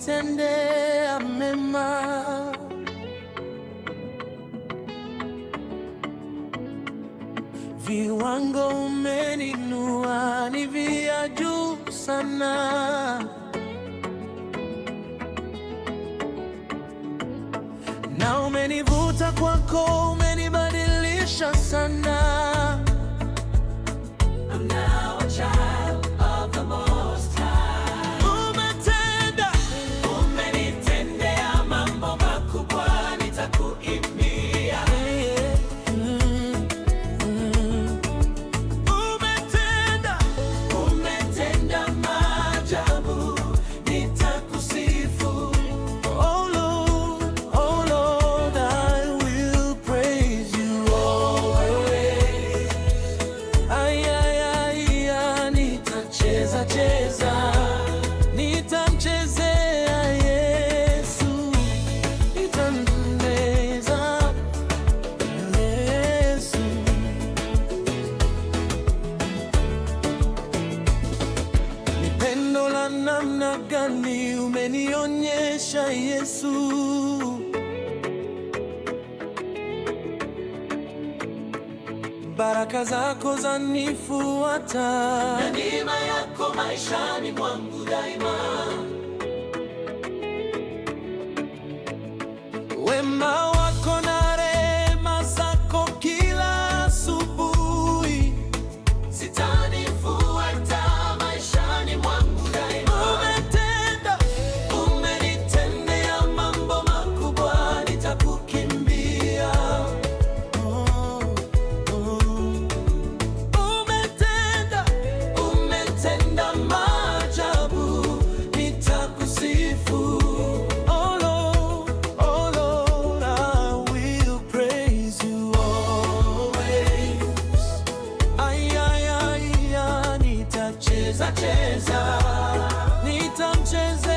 umenitendea mema. Viwango umeninua ni vya juu sana, na umenivuta kwako, umenibadilisha sana. I'm now a child of the Most High. Umenitendea mambo makubwa, nitakuimbia. Umetenda maajabu, nitakusifu. Oh Lord, I will praise you always. Nitacheza cheza, nitamchezea Yesu, nitampendeza Yesu. Ni pendo la namna gani umenionyesha Yesu. Baraka zako zanifuata, na neema yako maishani mwangu daima. Wema wako na rehema zako kila asubuhi zitanifuata maishani mwangu daima. Umenitendea mambo makubwa, nitakukimbia. Umetenda maajabu, nitakusifu. Oh Lord, I will praise you always. Nitacheza cheza, nitamchezea